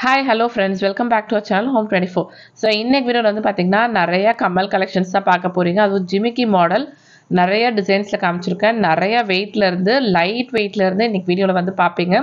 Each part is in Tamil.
Hi hello friends, welcome back to our channel home 24. So இன்னைக்கு வீடியோவில் வந்து பார்த்தீங்கன்னா நிறைய கம்மல் கலெக்ஷன்ஸ் தான் பார்க்க போகிறீங்க. அதுவும் ஜிமிக்கி மாடல் நிறைய டிசைன்ஸில் காமிச்சிருக்கேன். நிறைய வெயிட்லேருந்து லைட் வெயிட்லேருந்து இன்னைக்கு வீடியோவில் வந்து பார்ப்பீங்க.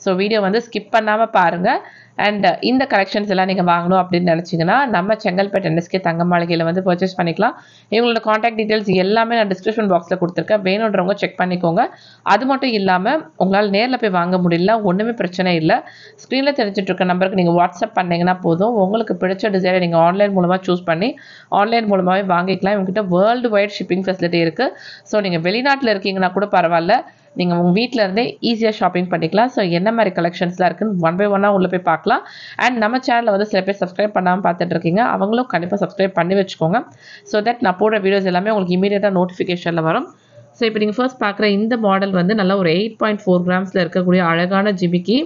ஸோ வீடியோ வந்து ஸ்கிப் பண்ணாமல் பாருங்கள். அண்ட் இந்த கலெக்ஷன்ஸ் எல்லாம் நீங்கள் வாங்கணும் அப்படின்னு நினச்சிங்கன்னா நம்ம செங்கல்பேட் என்எஸ்கே தங்க மாளிகையில் வந்து பர்ச்சேஸ் பண்ணிக்கலாம். இவங்களோட காண்டாக்ட் டீட்டெயில்ஸ் எல்லாமே நான் டிஸ்கிரிப்ஷன் பாக்ஸில் கொடுத்துருக்கேன். வேணுன்றவங்க செக் பண்ணிக்கோங்க. அது மட்டும் இல்லாமல் உங்களால் நேரில் போய் வாங்க முடியல, ஒன்றுமே பிரச்சனை இல்லை. ஸ்க்ரீனில் தெரிஞ்சிட்டு இருக்க நம்பருக்கு நீங்கள் வாட்ஸ்அப் பண்ணிங்கன்னா போதும். உங்களுக்கு பிடிச்ச டிசைனை நீங்கள் ஆன்லைன் மூலமாக சூஸ் பண்ணி ஆன்லைன் மூலமாகவே வாங்கிக்கலாம். இவங்ககிட்ட வேர்ல்டு வைட் ஷிப்பிங் ஃபெசிலிட்டி இருக்குது. ஸோ நீங்கள் வெளிநாட்டில் இருக்கீங்கன்னா கூட பரவாயில்ல, நீங்கள் உங்கள் வீட்டில் இருந்தே ஈஸியாக ஷாப்பிங் பண்ணிக்கலாம். ஸோ என்ன மாதிரி கலெக்ஷன்ஸ்லாம் இருக்குன்னு ஒன் பை ஒன்னாக உள்ளே போய் பார்க்கலாம். அண்ட் நம்ம சேனலில் வந்து சில பேர் சப்ஸ்கிரைப் பண்ணாமல் பார்த்துட்டு இருக்கீங்க, அவங்களும் கண்டிப்பாக சப்ஸ்கிரைப் பண்ணி வச்சுக்கோங்க. ஸோ தட் நான் போடுற வீடியோஸ் எல்லாமே உங்களுக்கு இமீடியட்டாக நோட்டிஃபிகேஷனில் வரும். ஸோ இப்போ நீங்கள் ஃபர்ஸ்ட் பார்க்குற இந்த மாடல் வந்து நல்லா ஒரு 8.4 கிராம்ஸில் இருக்கக்கூடிய அழகான ஜிமிக்கி.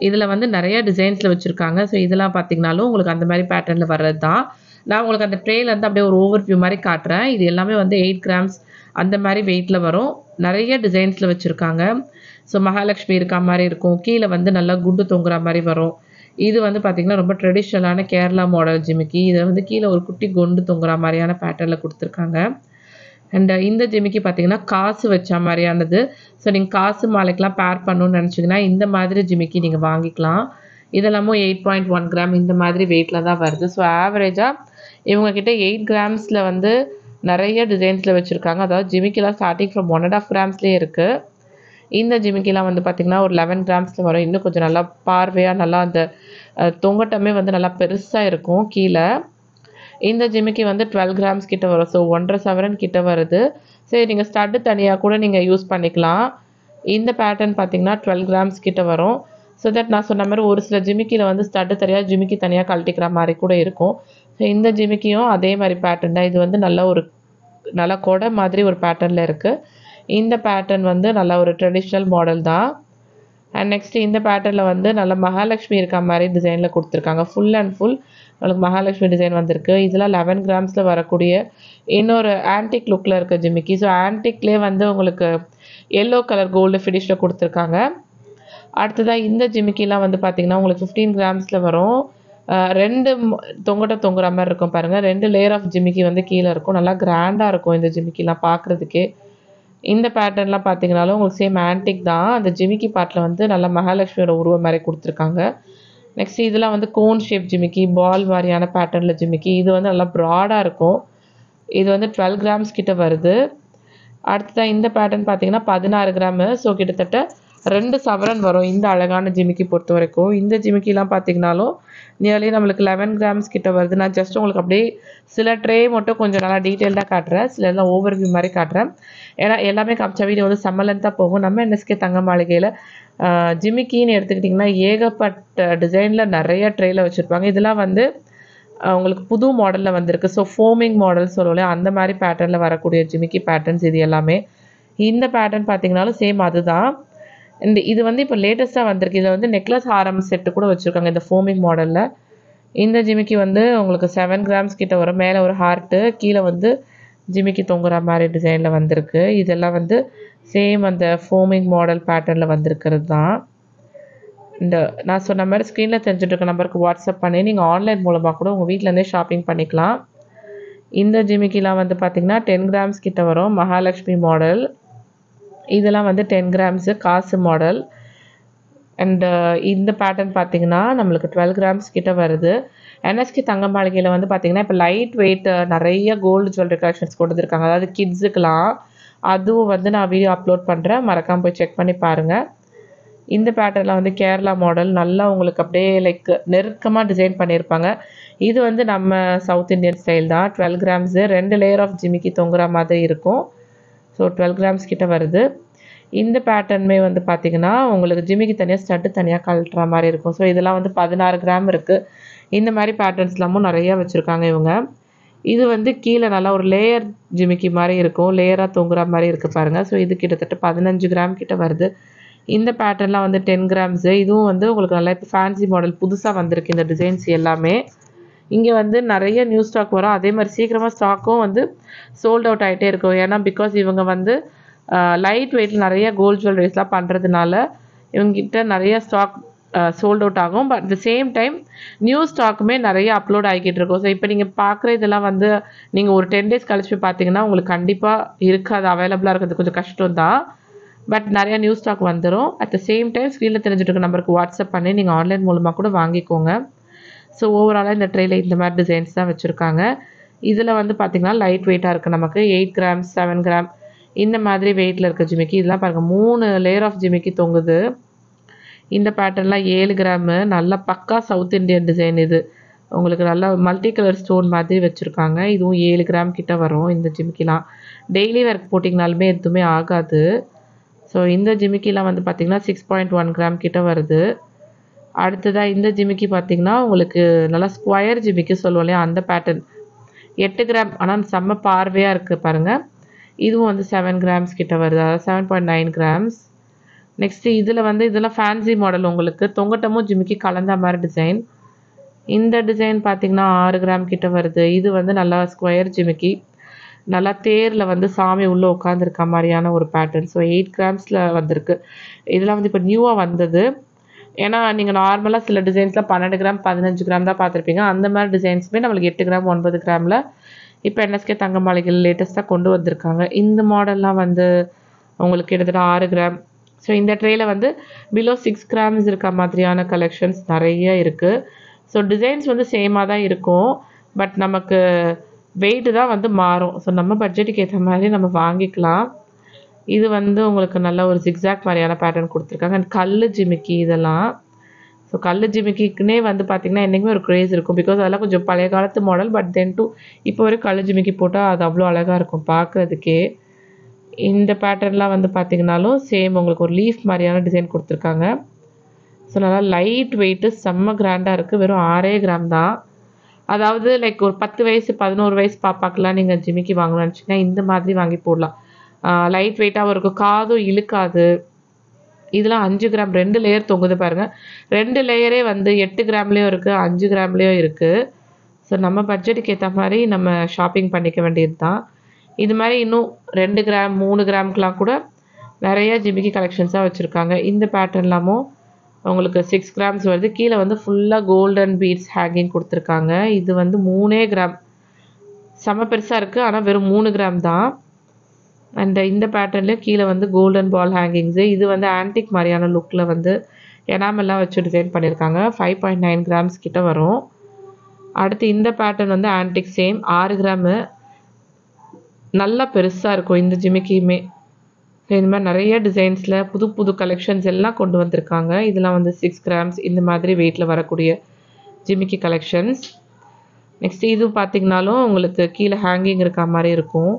இதில் வந்து நிறைய டிசைன்ஸில் வச்சுருக்காங்க. ஸோ இதெல்லாம் பார்த்தீங்கனாலும் உங்களுக்கு அந்த மாதிரி பேட்டர்னில் வர்றது தான். நான் உங்களுக்கு அந்த ட்ரேலேருந்து அப்படியே ஒரு ஓவர் வியூ மாதிரி காட்டுறேன். இது எல்லாமே வந்து 8 கிராம்ஸ் அந்த மாதிரி வெயிட்டில் வரும். நிறைய டிசைன்ஸில் வச்சுருக்காங்க. ஸோ மகாலட்சுமி இருக்கா மாதிரி இருக்கும், கீழே வந்து நல்லா குண்டு தொங்குற மாதிரி வரும். இது வந்து பார்த்திங்கன்னா ரொம்ப ட்ரெடிஷ்னலான கேரளா மாடல் ஜிமிக்கி. இதை வந்து கீழே ஒரு குட்டி குண்டு தொங்குற மாதிரியான பேட்டர்னில் கொடுத்துருக்காங்க. அண்ட் இந்த ஜிமிக்கி பார்த்தீங்கன்னா காசு வச்ச மாதிரியானது. ஸோ நீங்கள் காசு மாலைக்கெலாம் பேர் பண்ணணும்னு நினச்சிங்கன்னா இந்த மாதிரி ஜிமிக்கி நீங்கள் வாங்கிக்கலாம். இதெல்லாமும் 8.1 கிராம் இந்த மாதிரி வெயிட்டில் தான் வருது. ஸோ ஆவரேஜாக இவங்கக்கிட்ட 8 கிராம்ஸில் வந்து நிறைய டிசைன்ஸில் வச்சுருக்காங்க. அதாவது ஜிமிக்கிலாம் ஸ்டார்டிங் ஃப்ரம் 1.5 கிராம்ஸ்லேயே இருக்குது. இந்த ஜிமிக்கிலாம் வந்து பார்த்திங்கன்னா ஒரு 11 கிராம்ஸில் வரும். இன்னும் கொஞ்சம் நல்லா பார்வையாக நல்லா அந்த தொங்கட்டமே வந்து நல்லா பெருசாக இருக்கும் கீழே. இந்த ஜிமிக்கி வந்து 12 கிராம்ஸ் கிட்ட வரும். ஸோ 1.5 சவரன் கிட்ட வருது. சரி, நீங்கள் ஸ்டட்டு தனியாக கூட நீங்கள் யூஸ் பண்ணிக்கலாம். இந்த பேட்டர்ன் பார்த்தீங்கன்னா 12 கிராம்ஸ் கிட்ட வரும். ஸோ தட் நான் சொன்ன மாதிரி ஒரு சில ஜிமிக்கியில் வந்து ஸ்டட்டு தனியாக ஜிமிக்கி தனியாக கழட்டிக்கிற மாதிரி கூட இருக்கும். ஸோ இந்த ஜிமிக்கியும் அதே மாதிரி பேட்டர்ன் தான். இது வந்து நல்ல கொடை மாதிரி ஒரு பேட்டர்னில் இருக்குது. இந்த பேட்டர்ன் வந்து நல்ல ஒரு ட்ரெடிஷ்னல் மாடல் தான். அண்ட் நெக்ஸ்ட்டு இந்த பேட்டர்னில் வந்து நல்ல மகாலட்சுமி இருக்க மாதிரி டிசைனில் கொடுத்துருக்காங்க. ஃபுல் அண்ட் ஃபுல் உங்களுக்கு மகாலட்சுமி டிசைன் வந்திருக்கு. இதெல்லாம் 11 கிராம்ஸில் வரக்கூடிய இன்னொரு ஆன்டிக் லுக்கில் இருக்க ஜிமிக்கி. ஸோ ஆன்டிக்லேயே வந்து உங்களுக்கு எல்லோ கலர் கோல்டு ஃபினிஷில் கொடுத்துருக்காங்க. அடுத்ததாக இந்த ஜிமிக்கிலாம் வந்து பார்த்திங்கன்னா உங்களுக்கு 15 கிராம்ஸில் வரும். 2 தொங்குற மாதிரி இருக்கும் பாருங்கள். 2 லேயர் ஆஃப் ஜிமிக்கி வந்து கீழே இருக்கும். நல்லா கிராண்டாக இருக்கும் இந்த ஜிமிக்கிலாம் பார்க்குறதுக்கே. இந்த பேட்டர்ன்லாம் பார்த்தீங்கனாலும் உங்களுக்கு சேம் ஆன்டிக் தான். அந்த ஜிமிக்கி பார்ட்டில் வந்து நல்லா மகாலட்சுமியோட உருவம் மாதிரி கொடுத்துருக்காங்க. நெக்ஸ்ட் இதெல்லாம் வந்து கோன் ஷேப் ஜிமிக்கி, பால் மாதிரியான பேட்டர்னில் ஜிமிக்கி. இது வந்து நல்லா ப்ராடாக இருக்கும். இது வந்து 12 கிராம்ஸ் கிட்ட வருது. அடுத்ததாக இந்த பேட்டர்ன் பார்த்தீங்கன்னா 16 கிராமு. ஸோ கிட்டத்தட்ட 2 சவரன் வரும் இந்த அழகான ஜிமிக்கி பொறுத்த வரைக்கும். இந்த ஜிமிக்கிலாம் பார்த்தீங்கனாலும் நியர்லி நம்மளுக்கு 11 கிராம்ஸ் கிட்ட வருது. நான் ஜஸ்ட் உங்களுக்கு அப்படியே சில ட்ரே மட்டும் கொஞ்சம் நல்லா டீட்டெயில்டாக காட்டுறேன், சில எல்லாம் ஓவர் வியூ மாதிரி காட்டுறேன். ஏன்னா எல்லாமே காமிச்ச வீடியோ வந்து செம்ம லென்த்தாக போகும். நம்ம என்எஸ்கே தங்க மாளிகையில் ஜிமிக்கின்னு எடுத்துக்கிட்டிங்கன்னா ஏகப்பட்ட டிசைனில் நிறைய ட்ரேயில் வச்சுருப்பாங்க. இதெல்லாம் வந்து உங்களுக்கு புது மாடலில் வந்திருக்கு. ஸோ ஃபோமிங் மாடல் சொல்லல, அந்த மாதிரி பேட்டர்னில் வரக்கூடிய ஜிமிக்கி பேட்டர்ன்ஸ் இது எல்லாமே. இந்த பேட்டர்ன் பார்த்தீங்கனாலும் சேம் அதுதான். இது வந்து இப்போ லேட்டஸ்ட்டாக வந்திருக்கு. இதில் வந்து நெக்லஸ் ஹாரம் செட்டு கூட வச்சுருக்காங்க இந்த ஃபோமிங் மாடலில். இந்த ஜிமிக்கி வந்து உங்களுக்கு 7 கிராம்ஸ் கிட்ட வரும். மேலே ஒரு ஹார்ட்டு, கீழே வந்து ஜிமிக்கி தொங்குற மாதிரி டிசைனில் வந்திருக்கு. இதெல்லாம் வந்து சேம் அந்த ஃபோமிங் மாடல் பேட்டர்னில் வந்திருக்கிறது தான். இந்த நான் சொன்ன மாதிரி ஸ்க்ரீனில் தெரிஞ்சுட்டு இருக்க நம்பருக்கு வாட்ஸ்அப் பண்ணி நீங்கள் ஆன்லைன் மூலமாக கூட உங்கள் வீட்டிலேருந்தே ஷாப்பிங் பண்ணிக்கலாம். இந்த ஜிமிக்கிலாம் வந்து பார்த்திங்கன்னா 10 கிராம்ஸ் கிட்ட வரும். மகாலட்சுமி மாடல். இதெல்லாம் வந்து 10 கிராம்ஸு காசு மாடல். அண்டு இந்த பேட்டர்ன் பார்த்திங்கன்னா நம்மளுக்கு 12 கிராம்ஸ் கிட்ட வருது. என்எஸ்கே தங்க மாளிகையில் வந்து பார்த்திங்கன்னா இப்போ லைட் வெயிட் நிறைய கோல்டு ஜுவல்லரி கலெக்ஷன்ஸ் கொண்டு வந்திருக்காங்க. அதாவது கிட்ஸுக்கெலாம். அதுவும் வந்து நான் வீடியோ அப்லோட் பண்ணுறேன், மறக்காமல் போய் செக் பண்ணி பாருங்கள். இந்த பேட்டர்னில் வந்து கேரளா மாடல் நல்லா உங்களுக்கு அப்படியே லைக் நெருக்கமாக டிசைன் பண்ணியிருப்பாங்க. இது வந்து நம்ம சவுத் இந்தியன் ஸ்டைல் தான். 12 கிராம்ஸு 2 லேயர் ஆஃப் ஜிமிக்கி தொங்குற மாதிரி இருக்கும். ஸோ 12 கிராம்ஸ் கிட்ட வருது. இந்த பேட்டர்னுமே வந்து பார்த்திங்கன்னா உங்களுக்கு ஜிமிக்கி தனியாக ஸ்டட்டு தனியாக கழட்டுற மாதிரி இருக்கும். ஸோ இதெல்லாம் வந்து 16 கிராம் இருக்குது. இந்த மாதிரி பேட்டர்ன்ஸ்லாமும் நிறையா வச்சுருக்காங்க இவங்க. இது வந்து கீழே நல்லா ஒரு லேயர் ஜிமிக்கி மாதிரி இருக்கும், லேயராக தொங்குற மாதிரி இருக்குது பாருங்கள். ஸோ இது கிட்டத்தட்ட 15 கிராம் கிட்ட வருது. இந்த பேட்டர்ன்லாம் வந்து 10 கிராம்ஸு. இதுவும் வந்து உங்களுக்கு நல்லா இப்போ ஃபேன்சி மாடல் புதுசாக வந்திருக்கு இந்த டிசைன்ஸ் எல்லாமே. இங்கே வந்து நிறைய நியூ ஸ்டாக் வரும். அதே மாதிரி சீக்கிரமாக ஸ்டாக்கும் வந்து சோல்ட் அவுட் ஆகிட்டே இருக்கும். ஏன்னா பிகாஸ் இவங்க வந்து லைட் வெயிட்டில் நிறைய கோல்ட் ஜுவல்லரிஸ்லாம் பண்ணுறதுனால இவங்ககிட்ட நிறைய ஸ்டாக் சோல்ட் அவுட் ஆகும். But at the same time new ஸ்டாக்குமே நிறைய அப்லோட் ஆகிக்கிட்டு இருக்கும். ஸோ இப்போ நீங்கள் பார்க்குற இதெல்லாம் வந்து நீங்கள் ஒரு 10 days கழிச்சு போய் பார்த்தீங்கன்னா உங்களுக்கு கண்டிப்பாக இருக்காது, அவைலபிளாக இருக்கிறது கொஞ்சம் கஷ்டம் தான். பட் நிறையா நியூ ஸ்டாக் வந்துடும். அட் த சேம் டைம் ஸ்க்ரீனில் தெரிஞ்சுட்டு இருக்க நம்பருக்கு வாட்ஸ்அப் பண்ணி நீங்கள் ஆன்லைன் மூலமாக கூட வாங்கிக்கோங்க. ஸோ ஓவராலாக இந்த ட்ரேயில் இந்த மாதிரி டிசைன்ஸ் தான் வச்சுருக்காங்க. இதில் வந்து பார்த்திங்கன்னா லைட் வெயிட்டாக இருக்குது, நமக்கு 8 grams 7 gram இந்த மாதிரி வெயிட்டில் இருக்க ஜிமிக்கி. இதெல்லாம் பாருங்கள் 3 லேயர் ஆஃப் ஜிமிக்கி தொங்குது. இந்த பேட்டர்ன்லாம் 7 gram, நல்லா பக்கா சவுத் இண்டியன் டிசைன். இது உங்களுக்கு நல்லா மல்டி கலர் ஸ்டோன் மாதிரி வச்சுருக்காங்க. இதுவும் 7 gram கிட்ட வரும். இந்த ஜிமிக்கிலாம் டெய்லி ஒர்க் போட்டிங்கனாலுமே எதுவுமே ஆகாது. ஸோ இந்த ஜிமிக்கிலாம் வந்து பார்த்திங்கன்னா 6.1 gram கிட்ட வருது. அடுத்ததாக இந்த ஜிமிக்கி பார்த்திங்கன்னா உங்களுக்கு நல்லா ஸ்கொயர் ஜிமிக்கி சொல்லுவோம் இல்லையா, அந்த பேட்டர்ன் 8 gram, ஆனால் செம்ம பார்வையாக இருக்குது பாருங்கள். இதுவும் வந்து 7 grams கிட்ட வருது, அதாவது 7.9 grams. நெக்ஸ்ட்டு இதில் வந்து இதெல்லாம் ஃபேன்சி மாடல், உங்களுக்கு தொங்கட்டமும் ஜிமிக்கி கலந்த மாதிரி டிசைன். இந்த டிசைன் பார்த்திங்கன்னா 6 gram கிட்ட வருது. இது வந்து நல்லா ஸ்கொயர் ஜிமிக்கி, நல்லா தேரில் வந்து சாமி உள்ளே உட்காந்துருக்க மாதிரியான ஒரு பேட்டர்ன். ஸோ 8 gramஸில் வந்திருக்கு. இதெல்லாம் வந்து இப்போ நியூவாக வந்தது. ஏன்னா நீங்கள் நார்மலாக சில டிசைன்ஸில் 12 gram 15 gram தான் பார்த்துருப்பீங்க. அந்த மாதிரி டிசைன்ஸுமே நம்மளுக்கு 8 gram 9 gramல இப்போ NSK தங்க மாளிகையில் லேட்டஸ்ட்டாக கொண்டு வந்திருக்காங்க. இந்த மாடல்லாம் வந்து உங்களுக்கு கிட்டத்தட்ட 6 gram. ஸோ இந்த ட்ரேயில் வந்து பிலோ 6 grams இருக்க மாதிரியான கலெக்ஷன்ஸ் நிறைய இருக்குது. ஸோ டிசைன்ஸ் வந்து சேமாக தான் இருக்கும், பட் நமக்கு வெயிட்டு தான் வந்து மாறும். ஸோ நம்ம பட்ஜெட்டுக்கு ஏற்ற மாதிரி நம்ம வாங்கிக்கலாம். இது வந்து உங்களுக்கு நல்ல ஒரு ஜிக்ஸாக் மாதிரியான பேட்டர்ன் கொடுத்துருக்காங்க. அண்ட் கல் ஜிமிக்கி இதெல்லாம். ஸோ கல் ஜிமிக்கிக்குனே வந்து பார்த்திங்கன்னா என்றைக்குமே ஒரு க்ரேஸ் இருக்கும். பிகாஸ் அதெல்லாம் கொஞ்சம் பழைய காலத்து மாடல். பட் தென் டூ இப்போ வரைக்கும் கல் ஜிமிக்கி போட்டால் அது அவ்வளோ அழகாக இருக்கும் பார்க்குறதுக்கே. இந்த பேட்டர்ன்லாம் வந்து பார்த்திங்கனாலும் சேம் உங்களுக்கு ஒரு லீஃப் மாதிரியான டிசைன் கொடுத்துருக்காங்க. ஸோ நல்லா லைட் வெயிட்டு செம்ம கிராண்டாக இருக்குது. வெறும் 6 gram தான். அதாவது லைக் ஒரு 10 வயசு 11 வயசு பாப்பாக்கெலாம் நீங்கள் ஜிமிக்கி வாங்கணும்னு நினச்சிங்கன்னா இந்த மாதிரி வாங்கி போடலாம். லைட் வெயிட்டாகவும் இருக்கும், காதும் இழுக்காது. இதெல்லாம் 5 gram 2 லேயர் தொங்குது பாருங்கள். 2 லேயரே வந்து 8 gramலேயும் இருக்குது, 5 gramலேயும் இருக்குது. ஸோ நம்ம பட்ஜெட்டுக்கு ஏற்ற மாதிரி நம்ம ஷாப்பிங் பண்ணிக்க வேண்டியது தான். இது மாதிரி இன்னும் 2 gram 3 gramக்கெலாம் கூட நிறைய ஜிமிக்கி கலெக்ஷன்ஸாக வச்சுருக்காங்க. இந்த பேட்டர்ன்லாமும் உங்களுக்கு 6 grams வருது. கீழே வந்து ஃபுல்லாக கோல்டன் பீட்ஸ் ஹேங்கிங் கொடுத்துருக்காங்க. இது வந்து 3 gram, செம்ம பெருசாக இருக்குது, ஆனால் வெறும் 3 gram தான். அண்ட் இந்த பேட்டர்ன்லேயும் கீழே வந்து கோல்டன் பால் ஹேங்கிங்ஸு. இது வந்து ஆன்டிக் மாதிரியான லுக்கில் வந்து எனாமெல்லாம் வச்சு டிசைன் பண்ணியிருக்காங்க. 5.9 grams கிட்ட வரும். அடுத்து இந்த பேட்டர்ன் வந்து ஆன்டிக், சேம் 6 gram, நல்லா பெருசாக இருக்கும் இந்த ஜிமிக்கியுமே. இந்த மாதிரி நிறைய டிசைன்ஸில் புது புது கலெக்ஷன்ஸ் எல்லாம் கொண்டு வந்திருக்காங்க. இதெல்லாம் வந்து 6 grams இந்த மாதிரி வெயிட்டில் வரக்கூடிய ஜிமிக்கி கலெக்ஷன்ஸ். நெக்ஸ்ட் இது பார்த்திங்கனாலும் உங்களுக்கு கீழே ஹேங்கிங் இருக்க மாதிரி இருக்கும்.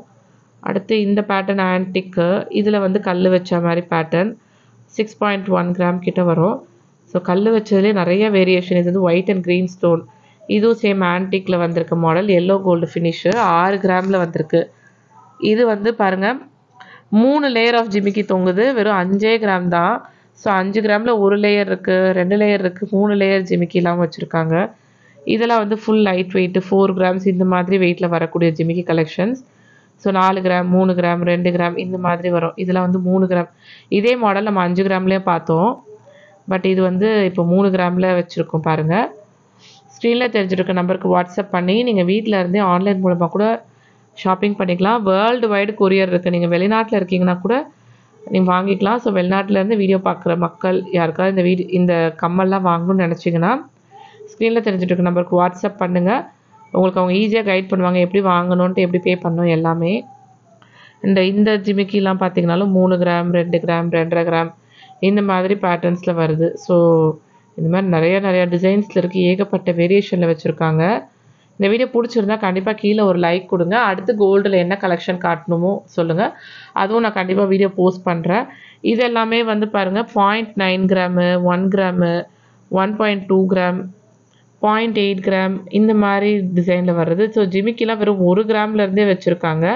அடுத்து இந்த பேட்டர்ன் ஆன்டிக்கு, இதில் வந்து கல் வச்ச மாதிரி பேட்டர்ன் 6.1 gram கிட்ட வரும். ஸோ கல் வச்சதுலேயே நிறைய வேரியேஷன். இது வந்து ஒயிட் அண்ட் க்ரீன் ஸ்டோன். இதுவும் சேம் ஆன்டிக்கில் வந்திருக்க மாடல், எல்லோ கோல்டு ஃபினிஷு, 6 gramல வந்திருக்கு. இது வந்து பாருங்கள் 3 லேயர் ஆஃப் ஜிமிக்கி தொங்குது, வெறும் 5 gram தான். ஸோ 5 gramல 1 லேயர் இருக்குது, 2 லேயர் இருக்குது, 3 லேயர் ஜிமிக்கிலாம் வச்சுருக்காங்க. இதெல்லாம் வந்து ஃபுல் லைட் வெயிட்டு 4 grams இந்த மாதிரி வெயிட்டில் வரக்கூடிய ஜிமிக்கி collections. So 4 gram 3 gram 2 gram இந்த மாதிரி வரும். இதெல்லாம் வந்து 3 gram. இதே மாடல் நம்ம 5 gramலேயே பார்த்தோம், பட் இது வந்து இப்போ 3 gramல வச்சுருக்கோம் பாருங்கள். ஸ்க்ரீனில் தெரிஞ்சிருக்க நம்பருக்கு வாட்ஸ்அப் பண்ணி நீங்கள் வீட்டில் இருந்தே ஆன்லைன் மூலமாக கூட ஷாப்பிங் பண்ணிக்கலாம். வேர்ல்டு வைடு கொரியர் இருக்குது. நீங்கள் வெளிநாட்டில் இருக்கீங்கன்னா கூட நீங்கள் வாங்கிக்கலாம். ஸோ வெளிநாட்டிலேருந்து வீடியோ பார்க்குற மக்கள் யாருக்காவது இந்த கம்மல்லாம் வாங்கணும்னு நினச்சிங்கன்னா ஸ்க்ரீனில் தெரிஞ்சுட்டு இருக்க நம்பருக்கு வாட்ஸ்அப் பண்ணுங்கள். உங்களுக்கு அவங்க ஈஸியாக கைட் பண்ணுவாங்க, எப்படி வாங்கணுன்ட்டு, எப்படி பே பண்ணணும் எல்லாமே. இந்த ஜிமிக்கிலாம் பார்த்திங்கனாலும் 3 gram 2 gram 2.5 gram இந்த மாதிரி பேட்டர்ன்ஸில் வருது. ஸோ இந்த மாதிரி நிறைய டிசைன்ஸில் இருக்குது, ஏகப்பட்ட வேரியேஷனில் வச்சுருக்காங்க. இந்த வீடியோ பிடிச்சிருந்தா கண்டிப்பாக கீழே ஒரு லைக் கொடுங்க. அடுத்து கோல்டில் என்ன கலெக்ஷன் காட்டணுமோ சொல்லுங்கள், அதுவும் நான் கண்டிப்பாக வீடியோ போஸ்ட் பண்ணுறேன். இது எல்லாமே வந்து பாருங்கள் 0.9 gram 1 gram 1.2 gram 0.8 gram இந்த மாதிரி டிசைனில் வருது. ஸோ ஜிமிக்கிலாம் வெறும் 1 gramலேருந்தே வச்சுருக்காங்க.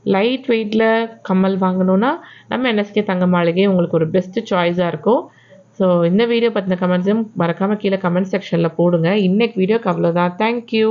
லைட் வெயிட்டில் கம்மல் வாங்கணுன்னா நம்ம NSK தங்க மாளிகை உங்களுக்கு ஒரு பெஸ்ட்டு சாய்ஸாக இருக்கும். ஸோ இந்த வீடியோ பற்றின கமெண்ட்ஸும் மறக்காமல் கீழே கமெண்ட் செக்ஷனில் போடுங்க. இன்றைக்கி வீடியோக்கு அவ்வளோதான். தேங்க்யூ.